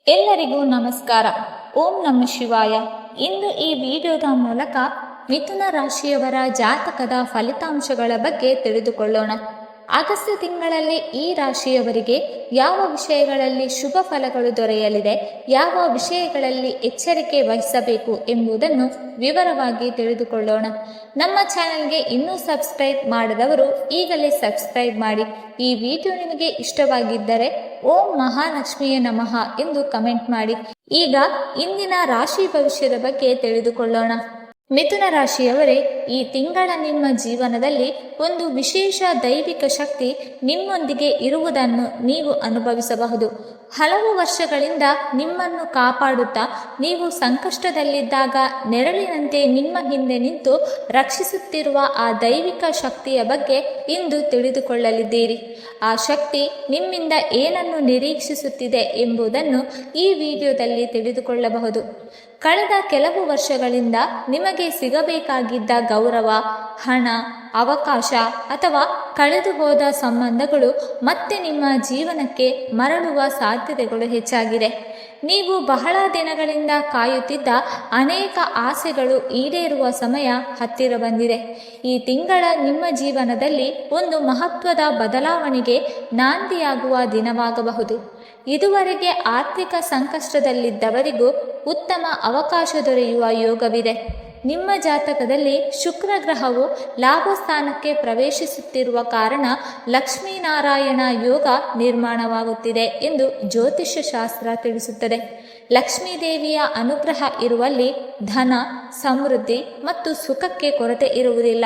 ಎಲ್ಲರಿಗೂ ನಮಸ್ಕಾರ. ಓಂ ನಮಃ ಶಿವಾಯ. ಇಂದು ಈ ವಿಡಿಯೋದ ಮೂಲಕ ಮಿಥುನ ರಾಶಿಯವರ ಜಾತಕದ ಫಲಿತಾಂಶಗಳ ಬಗ್ಗೆ ತಿಳಿದುಕೊಳ್ಳೋಣ. ಆಗಸ್ಟ್ ತಿಂಗಳಲ್ಲಿ ಈ ರಾಶಿಯವರಿಗೆ ಯಾವ ವಿಷಯಗಳಲ್ಲಿ ಶುಭ ಫಲಗಳು ದೊರೆಯಲಿದೆ, ಯಾವ ವಿಷಯಗಳಲ್ಲಿ ಎಚ್ಚರಿಕೆ ವಹಿಸಬೇಕು ಎಂಬುದನ್ನು ವಿವರವಾಗಿ ತಿಳಿದುಕೊಳ್ಳೋಣ. ನಮ್ಮ ಚಾನೆಲ್ಗೆ ಇನ್ನೂ ಸಬ್ಸ್ಕ್ರೈಬ್ ಮಾಡದವರು ಈಗಲೇ ಸಬ್ಸ್ಕ್ರೈಬ್ ಮಾಡಿ. ಈ ವಿಡಿಯೋ ನಿಮಗೆ ಇಷ್ಟವಾಗಿದ್ದರೆ ಓಂ ಮಹಾಲಕ್ಷ್ಮಿಯೇ ನಮಃ ಎಂದು ಕಮೆಂಟ್ ಮಾಡಿ. ಈಗ ಇಂದಿನ ರಾಶಿ ಭವಿಷ್ಯದ ಬಗ್ಗೆ ತಿಳಿದುಕೊಳ್ಳೋಣ. ಮಿಥುನ ರಾಶಿಯವರೇ, ಈ ತಿಂಗಳ ನಿಮ್ಮ ಜೀವನದಲ್ಲಿ ಒಂದು ವಿಶೇಷ ದೈವಿಕ ಶಕ್ತಿ ನಿಮ್ಮೊಂದಿಗೆ ಇರುವುದನ್ನು ನೀವು ಅನುಭವಿಸಬಹುದು. ಹಲವು ವರ್ಷಗಳಿಂದ ನಿಮ್ಮನ್ನು ಕಾಪಾಡುತ್ತಾ ನೀವು ಸಂಕಷ್ಟದಲ್ಲಿದ್ದಾಗ ನೆರಳಿನಂತೆ ನಿಮ್ಮ ಹಿಂದೆ ನಿಂತು ರಕ್ಷಿಸುತ್ತಿರುವ ಆ ದೈವಿಕ ಶಕ್ತಿಯ ಬಗ್ಗೆ ಇಂದು ತಿಳಿದುಕೊಳ್ಳಲಿದ್ದೀರಿ. ಆ ಶಕ್ತಿ ನಿಮ್ಮಿಂದ ಏನನ್ನು ನಿರೀಕ್ಷಿಸುತ್ತಿದೆ ಎಂಬುದನ್ನು ಈ ವಿಡಿಯೋದಲ್ಲಿ ತಿಳಿದುಕೊಳ್ಳಬಹುದು. ಕಳೆದ ಕೆಲವು ವರ್ಷಗಳಿಂದ ನಿಮಗೆ ಸಿಗಬೇಕಾಗಿದ್ದ ಗೌರವ, ಹಣ, ಅವಕಾಶ ಅಥವಾ ಕಳೆದು ಹೋದ ಸಂಬಂಧಗಳು ಮತ್ತೆ ನಿಮ್ಮ ಜೀವನಕ್ಕೆ ಮರಳುವ ಸಾಧ್ಯತೆಗಳು ಹೆಚ್ಚಾಗಿದೆ. ನೀವು ಬಹಳ ದಿನಗಳಿಂದ ಕಾಯುತ್ತಿದ್ದ ಅನೇಕ ಆಸೆಗಳು ಈಡೇರುವ ಸಮಯ ಹತ್ತಿರ ಬಂದಿದೆ. ಈ ತಿಂಗಳ ನಿಮ್ಮ ಜೀವನದಲ್ಲಿ ಒಂದು ಮಹತ್ವದ ಬದಲಾವಣೆಗೆ ನಾಂದಿಯಾಗುವ ದಿನವಾಗಬಹುದು. ಇದುವರೆಗೆ ಆರ್ಥಿಕ ಸಂಕಷ್ಟದಲ್ಲಿದ್ದವರಿಗೂ ಉತ್ತಮ ಅವಕಾಶ ದೊರೆಯುವ ಯೋಗವಿದೆ. ನಿಮ್ಮ ಜಾತಕದಲ್ಲಿ ಶುಕ್ರ ಗ್ರಹವು ಲಾಭಸ್ಥಾನಕ್ಕೆ ಪ್ರವೇಶಿಸುತ್ತಿರುವ ಕಾರಣ ಲಕ್ಷ್ಮೀನಾರಾಯಣ ಯೋಗ ನಿರ್ಮಾಣವಾಗುತ್ತಿದೆ ಎಂದು ಜ್ಯೋತಿಷ್ಯ ಶಾಸ್ತ್ರ ತಿಳಿಸುತ್ತದೆ. ಲಕ್ಷ್ಮೀದೇವಿಯ ಅನುಗ್ರಹ ಇರುವಲ್ಲಿ ಧನ, ಸಮೃದ್ಧಿ ಮತ್ತು ಸುಖಕ್ಕೆ ಕೊರತೆ ಇರುವುದಿಲ್ಲ.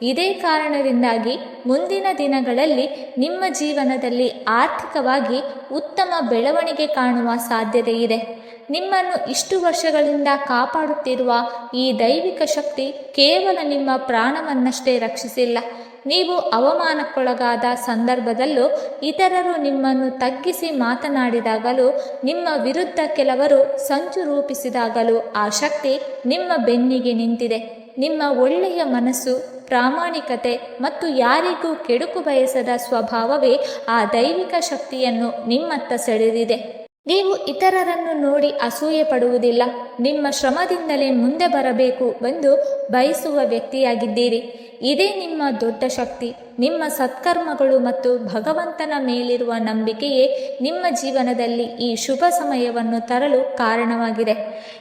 ಇದೇ ಕಾರಣದಿಂದಾಗಿ ಮುಂದಿನ ದಿನಗಳಲ್ಲಿ ನಿಮ್ಮ ಜೀವನದಲ್ಲಿ ಆರ್ಥಿಕವಾಗಿ ಉತ್ತಮ ಬೆಳವಣಿಗೆ ಕಾಣುವ ಸಾಧ್ಯತೆ ಇದೆ. ನಿಮ್ಮನ್ನು ಇಷ್ಟು ವರ್ಷಗಳಿಂದ ಕಾಪಾಡುತ್ತಿರುವ ಈ ದೈವಿಕ ಶಕ್ತಿ ಕೇವಲ ನಿಮ್ಮ ಪ್ರಾಣವನ್ನಷ್ಟೇ ರಕ್ಷಿಸಿಲ್ಲ. ನೀವು ಅವಮಾನಕ್ಕೊಳಗಾದ ಸಂದರ್ಭದಲ್ಲೂ, ಇತರರು ನಿಮ್ಮನ್ನು ತಗ್ಗಿಸಿ ಮಾತನಾಡಿದಾಗಲೂ, ನಿಮ್ಮ ವಿರುದ್ಧ ಕೆಲವರು ಸಂಚು ರೂಪಿಸಿದಾಗಲೂ ಆ ಶಕ್ತಿ ನಿಮ್ಮ ಬೆನ್ನಿಗೆ ನಿಂತಿದೆ. ನಿಮ್ಮ ಒಳ್ಳೆಯ ಮನಸ್ಸು, ಪ್ರಾಮಾಣಿಕತೆ ಮತ್ತು ಯಾರಿಗೂ ಕೆಡುಕು ಬಯಸದ ಸ್ವಭಾವವೇ ಆ ದೈವಿಕ ಶಕ್ತಿಯನ್ನು ನಿಮ್ಮತ್ತ ಸೆಳೆದಿದೆ. ನೀವು ಇತರರನ್ನು ನೋಡಿ ಅಸೂಯೆ ಪಡುವುದಿಲ್ಲ. ನಿಮ್ಮ ಶ್ರಮದಿಂದಲೇ ಮುಂದೆ ಬರಬೇಕು ಎಂದು ಬಯಸುವ ವ್ಯಕ್ತಿಯಾಗಿದ್ದೀರಿ. ಇದೇ ನಿಮ್ಮ ದೊಡ್ಡ ಶಕ್ತಿ. ನಿಮ್ಮ ಸತ್ಕರ್ಮಗಳು ಮತ್ತು ಭಗವಂತನ ಮೇಲಿರುವ ನಂಬಿಕೆಯೇ ನಿಮ್ಮ ಜೀವನದಲ್ಲಿ ಈ ಶುಭ ಸಮಯವನ್ನು ತರಲು ಕಾರಣವಾಗಿದೆ.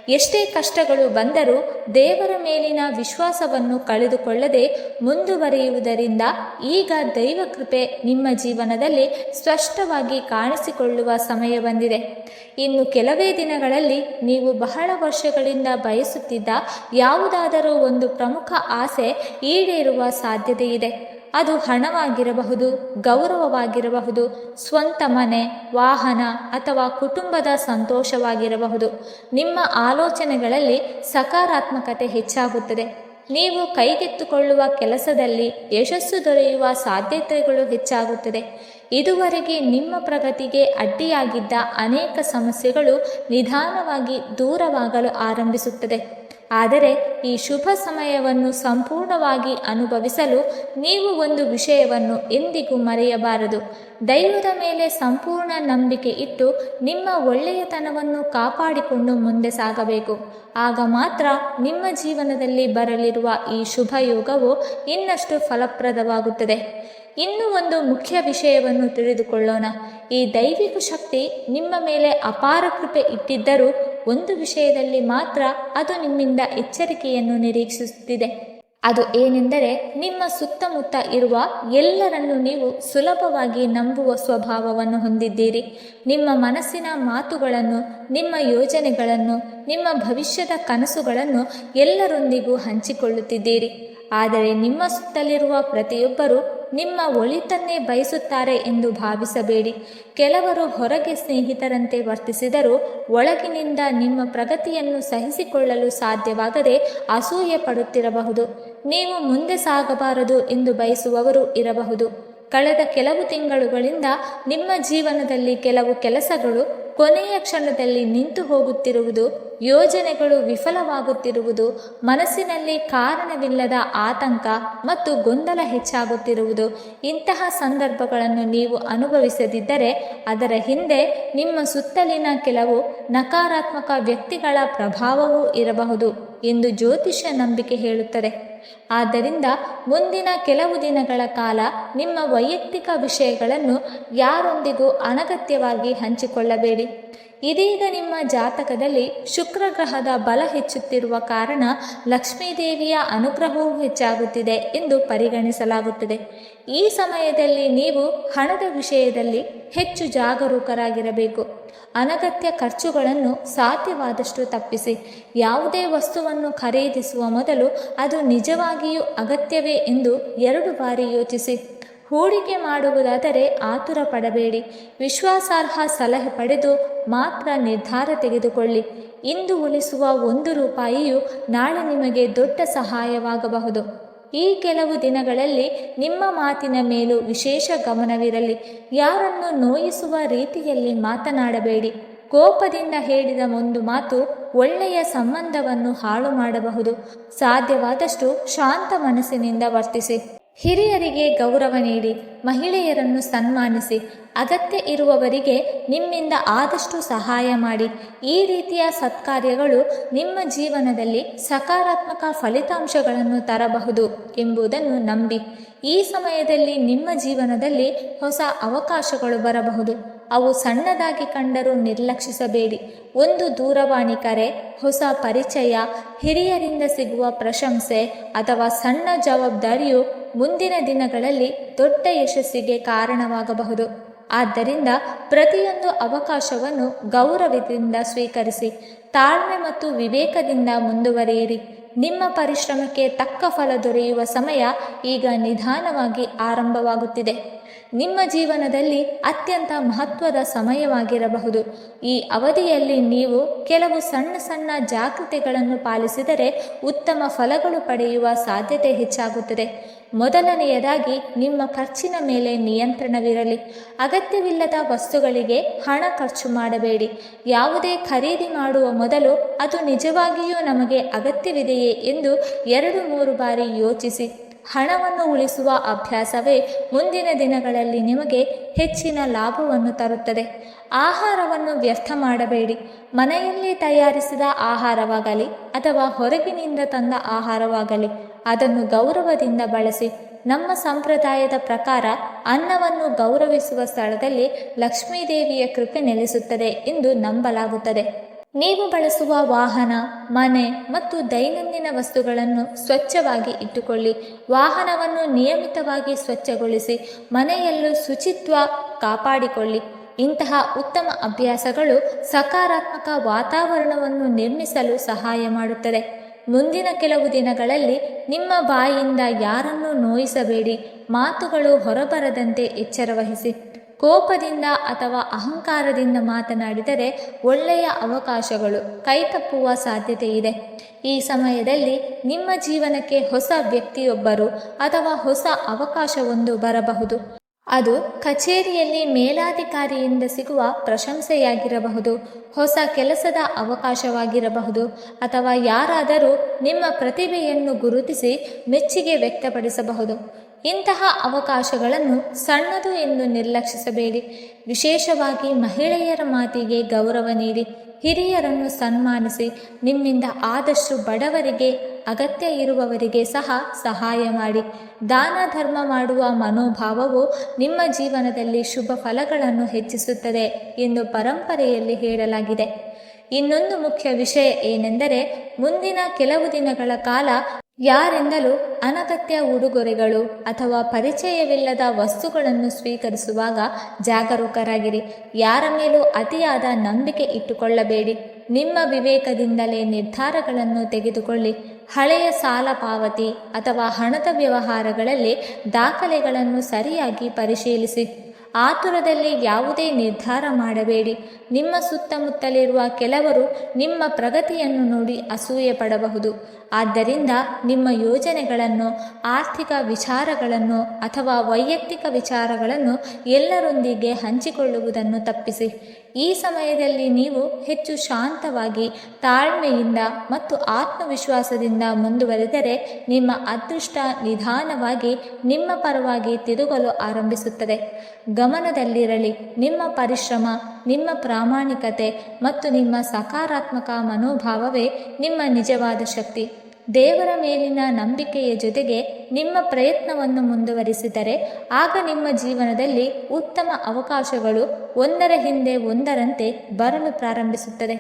ಎಷ್ಟೇ ಕಷ್ಟಗಳು ಬಂದರೂ ದೇವರ ಮೇಲಿನ ವಿಶ್ವಾಸವನ್ನು ಕಳೆದುಕೊಳ್ಳದೆ ಮುಂದುವರಿಯುವುದರಿಂದ ಈಗ ದೈವ ಕೃಪೆ ನಿಮ್ಮ ಜೀವನದಲ್ಲಿ ಸ್ಪಷ್ಟವಾಗಿ ಕಾಣಿಸಿಕೊಳ್ಳುವ ಸಮಯ ಬಂದಿದೆ. ಇನ್ನು ಕೆಲವೇ ದಿನಗಳಲ್ಲಿ ನೀವು ಬಹಳ ವರ್ಷಗಳಿಂದ ಬಯಸುತ್ತಿದ್ದ ಯಾವುದಾದರೂ ಒಂದು ಪ್ರಮುಖ ಆಸೆ ಈಡೇರುವ ಸಾಧ್ಯತೆ ಇದೆ. ಅದು ಹಣವಾಗಿರಬಹುದು, ಗೌರವವಾಗಿರಬಹುದು, ಸ್ವಂತ ಮನೆ, ವಾಹನ ಅಥವಾ ಕುಟುಂಬದ ಸಂತೋಷವಾಗಿರಬಹುದು. ನಿಮ್ಮ ಆಲೋಚನೆಗಳಲ್ಲಿ ಸಕಾರಾತ್ಮಕತೆ ಹೆಚ್ಚಾಗುತ್ತದೆ. ನೀವು ಕೈಗೆತ್ತಿಕೊಳ್ಳುವ ಕೆಲಸದಲ್ಲಿ ಯಶಸ್ಸು ದೊರೆಯುವ ಸಾಧ್ಯತೆಗಳು ಹೆಚ್ಚಾಗುತ್ತದೆ. ಇದುವರೆಗೆ ನಿಮ್ಮ ಪ್ರಗತಿಗೆ ಅಡ್ಡಿಯಾಗಿದ್ದ ಅನೇಕ ಸಮಸ್ಯೆಗಳು ನಿಧಾನವಾಗಿ ದೂರವಾಗಲು ಆರಂಭಿಸುತ್ತದೆ. ಆದರೆ ಈ ಶುಭ ಸಮಯವನ್ನು ಸಂಪೂರ್ಣವಾಗಿ ಅನುಭವಿಸಲು ನೀವು ಒಂದು ವಿಷಯವನ್ನು ಎಂದಿಗೂ ಮರೆಯಬಾರದು. ದೈವದ ಮೇಲೆ ಸಂಪೂರ್ಣ ನಂಬಿಕೆ ಇಟ್ಟು ನಿಮ್ಮ ಒಳ್ಳೆಯತನವನ್ನು ಕಾಪಾಡಿಕೊಂಡು ಮುಂದೆ ಸಾಗಬೇಕು. ಆಗ ಮಾತ್ರ ನಿಮ್ಮ ಜೀವನದಲ್ಲಿ ಬರಲಿರುವ ಈ ಶುಭ ಯೋಗವು ಇನ್ನಷ್ಟು ಫಲಪ್ರದವಾಗುತ್ತದೆ. ಇನ್ನೂ ಒಂದು ಮುಖ್ಯ ವಿಷಯವನ್ನು ತಿಳಿದುಕೊಳ್ಳೋಣ. ಈ ದೈವಿಕ ಶಕ್ತಿ ನಿಮ್ಮ ಮೇಲೆ ಅಪಾರ ಕೃಪೆ ಇಟ್ಟಿದ್ದರೂ ಒಂದು ವಿಷಯದಲ್ಲಿ ಮಾತ್ರ ಅದು ನಿಮ್ಮಿಂದ ಎಚ್ಚರಿಕೆಯನ್ನು ನಿರೀಕ್ಷಿಸುತ್ತಿದೆ. ಅದು ಏನೆಂದರೆ, ನಿಮ್ಮ ಸುತ್ತಮುತ್ತ ಇರುವ ಎಲ್ಲರನ್ನು ನೀವು ಸುಲಭವಾಗಿ ನಂಬುವ ಸ್ವಭಾವವನ್ನು ಹೊಂದಿದ್ದೀರಿ. ನಿಮ್ಮ ಮನಸ್ಸಿನ ಮಾತುಗಳನ್ನು, ನಿಮ್ಮ ಯೋಜನೆಗಳನ್ನು, ನಿಮ್ಮ ಭವಿಷ್ಯದ ಕನಸುಗಳನ್ನು ಎಲ್ಲರೊಂದಿಗೂ ಹಂಚಿಕೊಳ್ಳುತ್ತಿದ್ದೀರಿ. ಆದರೆ ನಿಮ್ಮ ಸುತ್ತಲಿರುವ ಪ್ರತಿಯೊಬ್ಬರೂ ನಿಮ್ಮ ಒಳಿತನ್ನೇ ಬಯಸುತ್ತಾರೆ ಎಂದು ಭಾವಿಸಬೇಡಿ. ಕೆಲವರು ಹೊರಗೆ ಸ್ನೇಹಿತರಂತೆ ವರ್ತಿಸಿದರೂ ಒಳಗಿನಿಂದ ನಿಮ್ಮ ಪ್ರಗತಿಯನ್ನು ಸಹಿಸಿಕೊಳ್ಳಲು ಸಾಧ್ಯವಾಗದೆ ಅಸೂಯೆ ಪಡುತ್ತಿರಬಹುದು. ನೀವು ಮುಂದೆ ಸಾಗಬಾರದು ಎಂದು ಬಯಸುವವರು ಇರಬಹುದು. ಕಳೆದ ಕೆಲವು ತಿಂಗಳುಗಳಿಂದ ನಿಮ್ಮ ಜೀವನದಲ್ಲಿ ಕೆಲವು ಕೆಲಸಗಳು ಕೊನೆಯ ಕ್ಷಣದಲ್ಲಿ ನಿಂತು ಹೋಗುತ್ತಿರುವುದು, ಯೋಜನೆಗಳು ವಿಫಲವಾಗುತ್ತಿರುವುದು, ಮನಸ್ಸಿನಲ್ಲಿ ಕಾರಣವಿಲ್ಲದ ಆತಂಕ ಮತ್ತು ಗೊಂದಲ ಹೆಚ್ಚಾಗುತ್ತಿರುವುದು, ಇಂತಹ ಸಂದರ್ಭಗಳನ್ನು ನೀವು ಅನುಭವಿಸದಿದ್ದರೆ ಅದರ ಹಿಂದೆ ನಿಮ್ಮ ಸುತ್ತಲಿನ ಕೆಲವು ನಕಾರಾತ್ಮಕ ವ್ಯಕ್ತಿಗಳ ಪ್ರಭಾವವೂ ಇರಬಹುದು ಎಂದು ಜ್ಯೋತಿಷ್ಯ ನಂಬಿಕೆ ಹೇಳುತ್ತದೆ. ಆದ್ದರಿಂದ ಮುಂದಿನ ಕೆಲವು ದಿನಗಳ ಕಾಲ ನಿಮ್ಮ ವೈಯಕ್ತಿಕ ವಿಷಯಗಳನ್ನು ಯಾರೊಂದಿಗೂ ಅನಗತ್ಯವಾಗಿ ಹಂಚಿಕೊಳ್ಳಬೇಡಿ. ಇದೀಗ ನಿಮ್ಮ ಜಾತಕದಲ್ಲಿ ಶುಕ್ರ ಗ್ರಹದ ಬಲ ಹೆಚ್ಚುತ್ತಿರುವ ಕಾರಣ ಲಕ್ಷ್ಮೀದೇವಿಯ ಅನುಗ್ರಹವೂ ಹೆಚ್ಚಾಗುತ್ತಿದೆ ಎಂದು ಪರಿಗಣಿಸಲಾಗುತ್ತದೆ. ಈ ಸಮಯದಲ್ಲಿ ನೀವು ಹಣದ ವಿಷಯದಲ್ಲಿ ಹೆಚ್ಚು ಜಾಗರೂಕರಾಗಿರಬೇಕು. ಅನಗತ್ಯ ಖರ್ಚುಗಳನ್ನು ಸಾಧ್ಯವಾದಷ್ಟು ತಪ್ಪಿಸಿ. ಯಾವುದೇ ವಸ್ತುವನ್ನು ಖರೀದಿಸುವ ಮೊದಲು ಅದು ನಿಜವಾಗಿಯೂ ಅಗತ್ಯವೇ ಎಂದು 2 ಬಾರಿ ಯೋಚಿಸಿ. ಹೂಡಿಕೆ ಮಾಡುವುದಾದರೆ ಆತುರ ಪಡಬೇಡಿ. ವಿಶ್ವಾಸಾರ್ಹ ಸಲಹೆ ಪಡೆದು ಮಾತ್ರ ನಿರ್ಧಾರ ತೆಗೆದುಕೊಳ್ಳಿ. ಇಂದು ಉಳಿಸುವ 1 ರೂಪಾಯಿಯು ನಾಳೆ ನಿಮಗೆ ದೊಡ್ಡ ಸಹಾಯವಾಗಬಹುದು. ಈ ಕೆಲವು ದಿನಗಳಲ್ಲಿ ನಿಮ್ಮ ಮಾತಿನ ಮೇಲೂ ವಿಶೇಷ ಗಮನವಿರಲಿ. ಯಾರನ್ನು ನೋಯಿಸುವ ರೀತಿಯಲ್ಲಿ ಮಾತನಾಡಬೇಡಿ. ಕೋಪದಿಂದ ಹೇಳಿದ ಒಂದು ಮಾತು ಒಳ್ಳೆಯ ಸಂಬಂಧವನ್ನು ಹಾಳು ಮಾಡಬಹುದು. ಸಾಧ್ಯವಾದಷ್ಟು ಶಾಂತ ಮನಸ್ಸಿನಿಂದ ವರ್ತಿಸಿ. ಹಿರಿಯರಿಗೆ ಗೌರವ ನೀಡಿ, ಮಹಿಳೆಯರನ್ನು ಸನ್ಮಾನಿಸಿ. ಅಗತ್ಯ ಇರುವವರಿಗೆ ನಿಮ್ಮಿಂದ ಆದಷ್ಟು ಸಹಾಯ ಮಾಡಿ. ಈ ರೀತಿಯ ಸತ್ಕಾರ್ಯಗಳು ನಿಮ್ಮ ಜೀವನದಲ್ಲಿ ಸಕಾರಾತ್ಮಕ ಫಲಿತಾಂಶಗಳನ್ನು ತರಬಹುದು ಎಂಬುದನ್ನು ನಂಬಿ. ಈ ಸಮಯದಲ್ಲಿ ನಿಮ್ಮ ಜೀವನದಲ್ಲಿ ಹೊಸ ಅವಕಾಶಗಳು ಬರಬಹುದು. ಅವು ಸಣ್ಣದಾಗಿ ಕಂಡರೂ ನಿರ್ಲಕ್ಷಿಸಬೇಡಿ. ಒಂದು ದೂರವಾಣಿ ಕರೆ, ಹೊಸ ಪರಿಚಯ, ಹಿರಿಯರಿಂದ ಸಿಗುವ ಪ್ರಶಂಸೆ ಅಥವಾ ಸಣ್ಣ ಜವಾಬ್ದಾರಿಯು ಮುಂದಿನ ದಿನಗಳಲ್ಲಿ ದೊಡ್ಡ ಯಶಸ್ಸಿಗೆ ಕಾರಣವಾಗಬಹುದು. ಆದ್ದರಿಂದ ಪ್ರತಿಯೊಂದು ಅವಕಾಶವನ್ನು ಗೌರವದಿಂದ ಸ್ವೀಕರಿಸಿ. ತಾಳ್ಮೆ ಮತ್ತು ವಿವೇಕದಿಂದ ಮುಂದುವರಿಯಿರಿ. ನಿಮ್ಮ ಪರಿಶ್ರಮಕ್ಕೆ ತಕ್ಕ ಫಲ ದೊರೆಯುವ ಸಮಯ ಈಗ ನಿಧಾನವಾಗಿ ಆರಂಭವಾಗುತ್ತಿದೆ. ನಿಮ್ಮ ಜೀವನದಲ್ಲಿ ಅತ್ಯಂತ ಮಹತ್ವದ ಸಮಯವಾಗಿರಬಹುದು. ಈ ಅವಧಿಯಲ್ಲಿ ನೀವು ಕೆಲವು ಸಣ್ಣ ಸಣ್ಣ ಜಾಗೃತಿಗಳನ್ನು ಪಾಲಿಸಿದರೆ ಉತ್ತಮ ಫಲಗಳು ಪಡೆಯುವ ಸಾಧ್ಯತೆ ಹೆಚ್ಚಾಗುತ್ತದೆ. ಮೊದಲನೆಯದಾಗಿ ನಿಮ್ಮ ಖರ್ಚಿನ ಮೇಲೆ ನಿಯಂತ್ರಣವಿರಲಿ. ಅಗತ್ಯವಿಲ್ಲದ ವಸ್ತುಗಳಿಗೆ ಹಣ ಖರ್ಚು ಮಾಡಬೇಡಿ. ಯಾವುದೇ ಖರೀದಿ ಮಾಡುವ ಮೊದಲು ಅದು ನಿಜವಾಗಿಯೂ ನಮಗೆ ಅಗತ್ಯವಿದೆಯೇ ಎಂದು 2-3 ಬಾರಿ ಯೋಚಿಸಿ. ಹಣವನ್ನು ಉಳಿಸುವ ಅಭ್ಯಾಸವೇ ಮುಂದಿನ ದಿನಗಳಲ್ಲಿ ನಿಮಗೆ ಹೆಚ್ಚಿನ ಲಾಭವನ್ನು ತರುತ್ತದೆ. ಆಹಾರವನ್ನು ವ್ಯರ್ಥ ಮಾಡಬೇಡಿ. ಮನೆಯಲ್ಲಿ ತಯಾರಿಸಿದ ಆಹಾರವಾಗಲಿ ಅಥವಾ ಹೊರಗಿನಿಂದ ತಂದ ಆಹಾರವಾಗಲಿ ಅದನ್ನು ಗೌರವದಿಂದ ಬಳಸಿ. ನಮ್ಮ ಸಂಪ್ರದಾಯದ ಪ್ರಕಾರ ಅನ್ನವನ್ನು ಗೌರವಿಸುವ ಸ್ಥಳದಲ್ಲಿ ಲಕ್ಷ್ಮೀದೇವಿಯ ಕೃಪೆ ನೆಲೆಸುತ್ತದೆ ಎಂದು ನಂಬಲಾಗುತ್ತದೆ. ನೀವು ಬಳಸುವ ವಾಹನ, ಮನೆ ಮತ್ತು ದೈನಂದಿನ ವಸ್ತುಗಳನ್ನು ಸ್ವಚ್ಛವಾಗಿ ಇಟ್ಟುಕೊಳ್ಳಿ. ವಾಹನವನ್ನು ನಿಯಮಿತವಾಗಿ ಸ್ವಚ್ಛಗೊಳಿಸಿ. ಮನೆಯಲ್ಲೂ ಶುಚಿತ್ವ ಕಾಪಾಡಿಕೊಳ್ಳಿ. ಇಂತಹ ಉತ್ತಮ ಅಭ್ಯಾಸಗಳು ಸಕಾರಾತ್ಮಕ ವಾತಾವರಣವನ್ನು ನಿರ್ಮಿಸಲು ಸಹಾಯ ಮಾಡುತ್ತದೆ. ಮುಂದಿನ ಕೆಲವು ದಿನಗಳಲ್ಲಿ ನಿಮ್ಮ ಬಾಯಿಯಿಂದ ಯಾರನ್ನೂ ನೋಯಿಸಬೇಡಿ. ಮಾತುಗಳು ಹೊರಬರದಂತೆ ಎಚ್ಚರವಹಿಸಿ. ಕೋಪದಿಂದ ಅಥವಾ ಅಹಂಕಾರದಿಂದ ಮಾತನಾಡಿದರೆ ಒಳ್ಳೆಯ ಅವಕಾಶಗಳು ಕೈತಪ್ಪುವ ಸಾಧ್ಯತೆ ಇದೆ. ಈ ಸಮಯದಲ್ಲಿ ನಿಮ್ಮ ಜೀವನಕ್ಕೆ ಹೊಸ ವ್ಯಕ್ತಿಯೊಬ್ಬರು ಅಥವಾ ಹೊಸ ಅವಕಾಶವೊಂದು ಬರಬಹುದು. ಅದು ಕಚೇರಿಯಲ್ಲಿ ಮೇಲಾಧಿಕಾರಿಯಿಂದ ಸಿಗುವ ಪ್ರಶಂಸೆಯಾಗಿರಬಹುದು, ಹೊಸ ಕೆಲಸದ ಅವಕಾಶವಾಗಿರಬಹುದು, ಅಥವಾ ಯಾರಾದರೂ ನಿಮ್ಮ ಪ್ರತಿಭೆಯನ್ನು ಗುರುತಿಸಿ ಮೆಚ್ಚುಗೆ ವ್ಯಕ್ತಪಡಿಸಬಹುದು. ಇಂತಹ ಅವಕಾಶಗಳನ್ನು ಸಣ್ಣದು ಎಂದು ನಿರ್ಲಕ್ಷಿಸಬೇಡಿ. ವಿಶೇಷವಾಗಿ ಮಹಿಳೆಯರ ಮಾತಿಗೆ ಗೌರವ ನೀಡಿ. ಹಿರಿಯರನ್ನು ಸನ್ಮಾನಿಸಿ. ನಿಮ್ಮಿಂದ ಆದಷ್ಟು ಬಡವರಿಗೆ, ಅಗತ್ಯ ಇರುವವರಿಗೆ ಸಹ ಸಹಾಯ ಮಾಡಿ. ದಾನ ಧರ್ಮ ಮಾಡುವ ಮನೋಭಾವವು ನಿಮ್ಮ ಜೀವನದಲ್ಲಿ ಶುಭ ಫಲಗಳನ್ನು ಹೆಚ್ಚಿಸುತ್ತದೆ ಎಂದು ಪರಂಪರೆಯಲ್ಲಿ ಹೇಳಲಾಗಿದೆ. ಇನ್ನೊಂದು ಮುಖ್ಯ ವಿಷಯ ಏನೆಂದರೆ, ಮುಂದಿನ ಕೆಲವು ದಿನಗಳ ಕಾಲ ಯಾರಿಂದಲೂ ಅನಗತ್ಯ ಉಡುಗೊರೆಗಳು ಅಥವಾ ಪರಿಚಯವಿಲ್ಲದ ವಸ್ತುಗಳನ್ನು ಸ್ವೀಕರಿಸುವಾಗ ಜಾಗರೂಕರಾಗಿರಿ. ಯಾರ ಮೇಲೂ ಅತಿಯಾದ ನಂಬಿಕೆ ಇಟ್ಟುಕೊಳ್ಳಬೇಡಿ. ನಿಮ್ಮ ವಿವೇಕದಿಂದಲೇ ನಿರ್ಧಾರಗಳನ್ನು ತೆಗೆದುಕೊಳ್ಳಿ. ಹಳೆಯ ಸಾಲ ಪಾವತಿ ಅಥವಾ ಹಣದ ವ್ಯವಹಾರಗಳಲ್ಲಿ ದಾಖಲೆಗಳನ್ನು ಸರಿಯಾಗಿ ಪರಿಶೀಲಿಸಿ. ಆತುರದಲ್ಲಿ ಯಾವುದೇ ನಿರ್ಧಾರ ಮಾಡಬೇಡಿ. ನಿಮ್ಮ ಸುತ್ತಮುತ್ತಲಿರುವ ಕೆಲವರು ನಿಮ್ಮ ಪ್ರಗತಿಯನ್ನು ನೋಡಿ ಅಸೂಯೆ ಪಡಬಹುದು. ಆದ್ದರಿಂದ ನಿಮ್ಮ ಯೋಜನೆಗಳನ್ನು, ಆರ್ಥಿಕ ವಿಚಾರಗಳನ್ನು ಅಥವಾ ವೈಯಕ್ತಿಕ ವಿಚಾರಗಳನ್ನು ಎಲ್ಲರೊಂದಿಗೆ ಹಂಚಿಕೊಳ್ಳುವುದನ್ನು ತಪ್ಪಿಸಿ. ಈ ಸಮಯದಲ್ಲಿ ನೀವು ಹೆಚ್ಚು ಶಾಂತವಾಗಿ, ತಾಳ್ಮೆಯಿಂದ ಮತ್ತು ಆತ್ಮವಿಶ್ವಾಸದಿಂದ ಮುಂದುವರೆದರೆ ನಿಮ್ಮ ಅದೃಷ್ಟ ನಿಧಾನವಾಗಿ ನಿಮ್ಮ ಪರವಾಗಿ ತಿರುಗಲು ಆರಂಭಿಸುತ್ತದೆ. ಗಮನದಲ್ಲಿರಲಿ, ನಿಮ್ಮ ಪರಿಶ್ರಮ, ನಿಮ್ಮ ಪ್ರಾಮಾಣಿಕತೆ ಮತ್ತು ನಿಮ್ಮ ಸಕಾರಾತ್ಮಕ ಮನೋಭಾವವೇ ನಿಮ್ಮ ನಿಜವಾದ ಶಕ್ತಿ. ದೇವರ ಮೇಲಿನ ನಂಬಿಕೆಯ ಜೊತೆಗೆ ನಿಮ್ಮ ಪ್ರಯತ್ನವನ್ನು ಮುಂದುವರಿಸಿದರೆ ಆಗ ನಿಮ್ಮ ಜೀವನದಲ್ಲಿ ಉತ್ತಮ ಅವಕಾಶಗಳು ಒಂದರ ಹಿಂದೆ ಒಂದರಂತೆ ಬರಲು ಪ್ರಾರಂಭಿಸುತ್ತದೆ.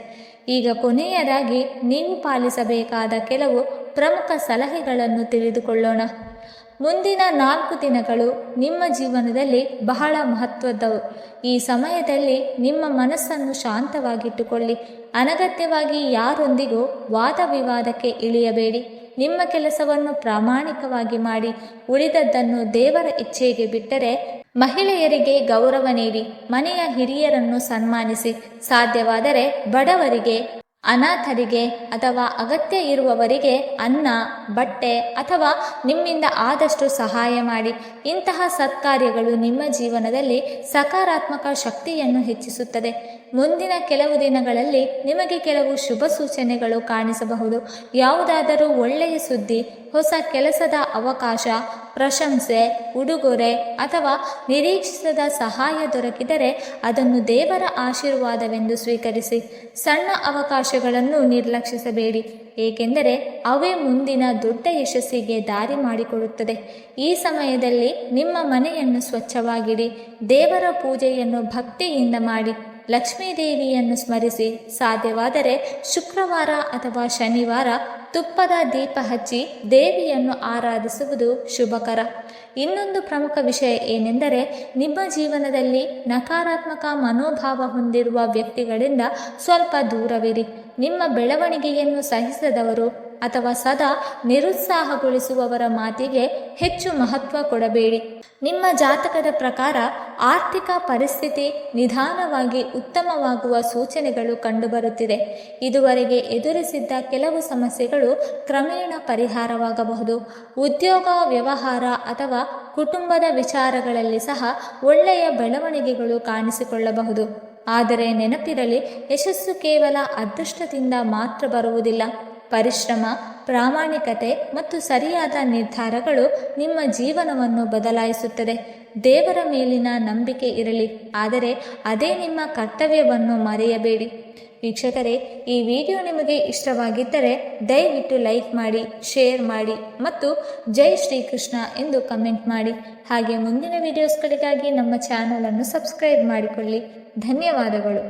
ಈಗ ಕೊನೆಯದಾಗಿ ನೀವು ಪಾಲಿಸಬೇಕಾದ ಕೆಲವು ಪ್ರಮುಖ ಸಲಹೆಗಳನ್ನು ತಿಳಿದುಕೊಳ್ಳೋಣ. ಮುಂದಿನ 4 ದಿನಗಳು ನಿಮ್ಮ ಜೀವನದಲ್ಲಿ ಬಹಳ ಮಹತ್ವದವು. ಈ ಸಮಯದಲ್ಲಿ ನಿಮ್ಮ ಮನಸ್ಸನ್ನು ಶಾಂತವಾಗಿಟ್ಟುಕೊಳ್ಳಿ. ಅನಗತ್ಯವಾಗಿ ಯಾರೊಂದಿಗೂ ವಾದ ವಿವಾದಕ್ಕೆ ಇಳಿಯಬೇಡಿ. ನಿಮ್ಮ ಕೆಲಸವನ್ನು ಪ್ರಾಮಾಣಿಕವಾಗಿ ಮಾಡಿ. ಉಳಿದದ್ದನ್ನು ದೇವರ ಇಚ್ಛೆಗೆ ಬಿಟ್ಟರೆ ಮಹಿಳೆಯರಿಗೆ ಗೌರವ ನೀಡಿ. ಮನೆಯ ಹಿರಿಯರನ್ನು ಸನ್ಮಾನಿಸಿ. ಸಾಧ್ಯವಾದರೆ ಬಡವರಿಗೆ, ಅನಾಥರಿಗೆ ಅಥವಾ ಅಗತ್ಯ ಇರುವವರಿಗೆ ಅನ್ನ, ಬಟ್ಟೆ ಅಥವಾ ನಿಮ್ಮಿಂದ ಆದಷ್ಟು ಸಹಾಯ ಮಾಡಿ. ಇಂತಹ ಸತ್ಕಾರ್ಯಗಳು ನಿಮ್ಮ ಜೀವನದಲ್ಲಿ ಸಕಾರಾತ್ಮಕ ಶಕ್ತಿಯನ್ನು ಹೆಚ್ಚಿಸುತ್ತದೆ. ಮುಂದಿನ ಕೆಲವು ದಿನಗಳಲ್ಲಿ ನಿಮಗೆ ಕೆಲವು ಶುಭ ಸೂಚನೆಗಳು ಕಾಣಿಸಬಹುದು. ಯಾವುದಾದರೂ ಒಳ್ಳೆಯ ಸುದ್ದಿ, ಹೊಸ ಕೆಲಸದ ಅವಕಾಶ, ಪ್ರಶಂಸೆ, ಉಡುಗೊರೆ ಅಥವಾ ನಿರೀಕ್ಷಿಸದ ಸಹಾಯ ದೊರಕಿದರೆ ಅದನ್ನು ದೇವರ ಆಶೀರ್ವಾದವೆಂದು ಸ್ವೀಕರಿಸಿ. ಸಣ್ಣ ಅವಕಾಶಗಳನ್ನು ನಿರ್ಲಕ್ಷಿಸಬೇಡಿ, ಏಕೆಂದರೆ ಅವೇ ಮುಂದಿನ ದೊಡ್ಡ ಯಶಸ್ಸಿಗೆ ದಾರಿ ಮಾಡಿಕೊಡುತ್ತದೆ. ಈ ಸಮಯದಲ್ಲಿ ನಿಮ್ಮ ಮನೆಯನ್ನು ಸ್ವಚ್ಛವಾಗಿಡಿ. ದೇವರ ಪೂಜೆಯನ್ನು ಭಕ್ತಿಯಿಂದ ಮಾಡಿ. ಲಕ್ಷ್ಮೀದೇವಿಯನ್ನು ಸ್ಮರಿಸಿ. ಸಾಧ್ಯವಾದರೆ ಶುಕ್ರವಾರ ಅಥವಾ ಶನಿವಾರ ತುಪ್ಪದ ದೀಪ ಹಚ್ಚಿ ದೇವಿಯನ್ನು ಆರಾಧಿಸುವುದು ಶುಭಕರ. ಇನ್ನೊಂದು ಪ್ರಮುಖ ವಿಷಯ ಏನೆಂದರೆ, ನಿಮ್ಮ ಜೀವನದಲ್ಲಿ ನಕಾರಾತ್ಮಕ ಮನೋಭಾವ ಹೊಂದಿರುವ ವ್ಯಕ್ತಿಗಳಿಂದ ಸ್ವಲ್ಪ ದೂರವಿರಿ. ನಿಮ್ಮ ಬೆಳವಣಿಗೆಯನ್ನು ಸಹಿಸದವರು ಅಥವಾ ಸದಾ ನಿರುತ್ಸಾಹಗೊಳಿಸುವವರ ಮಾತಿಗೆ ಹೆಚ್ಚು ಮಹತ್ವ ಕೊಡಬೇಡಿ. ನಿಮ್ಮ ಜಾತಕದ ಪ್ರಕಾರ ಆರ್ಥಿಕ ಪರಿಸ್ಥಿತಿ ನಿಧಾನವಾಗಿ ಉತ್ತಮವಾಗುವ ಸೂಚನೆಗಳು ಕಂಡುಬರುತ್ತಿದೆ. ಇದುವರೆಗೆ ಎದುರಿಸಿದ್ದ ಕೆಲವು ಸಮಸ್ಯೆಗಳು ಕ್ರಮೇಣ ಪರಿಹಾರವಾಗಬಹುದು. ಉದ್ಯೋಗ, ವ್ಯವಹಾರ ಅಥವಾ ಕುಟುಂಬದ ವಿಚಾರಗಳಲ್ಲಿ ಸಹ ಒಳ್ಳೆಯ ಬೆಳವಣಿಗೆಗಳು ಕಾಣಿಸಿಕೊಳ್ಳಬಹುದು. ಆದರೆ ನೆನಪಿರಲಿ, ಯಶಸ್ಸು ಕೇವಲ ಅದೃಷ್ಟದಿಂದ ಮಾತ್ರ ಬರುವುದಿಲ್ಲ. ಪರಿಶ್ರಮ, ಪ್ರಾಮಾಣಿಕತೆ ಮತ್ತು ಸರಿಯಾದ ನಿರ್ಧಾರಗಳು ನಿಮ್ಮ ಜೀವನವನ್ನು ಬದಲಾಯಿಸುತ್ತದೆ. ದೇವರ ಮೇಲಿನ ನಂಬಿಕೆ ಇರಲಿ, ಆದರೆ ಅದೇ ನಿಮ್ಮ ಕರ್ತವ್ಯವನ್ನು ಮರೆಯಬೇಡಿ. ವೀಕ್ಷಕರೇ, ಈ ವಿಡಿಯೋ ನಿಮಗೆ ಇಷ್ಟವಾಗಿದ್ದರೆ ದಯವಿಟ್ಟು ಲೈಕ್ ಮಾಡಿ, ಶೇರ್ ಮಾಡಿ ಮತ್ತು ಜೈ ಶ್ರೀಕೃಷ್ಣ ಎಂದು ಕಮೆಂಟ್ ಮಾಡಿ. ಹಾಗೆ ಮುಂದಿನ ವಿಡಿಯೋಸ್ಗಳಿಗಾಗಿ ನಮ್ಮ ಚಾನಲನ್ನು ಸಬ್ಸ್ಕ್ರೈಬ್ ಮಾಡಿಕೊಳ್ಳಿ. ಧನ್ಯವಾದಗಳು.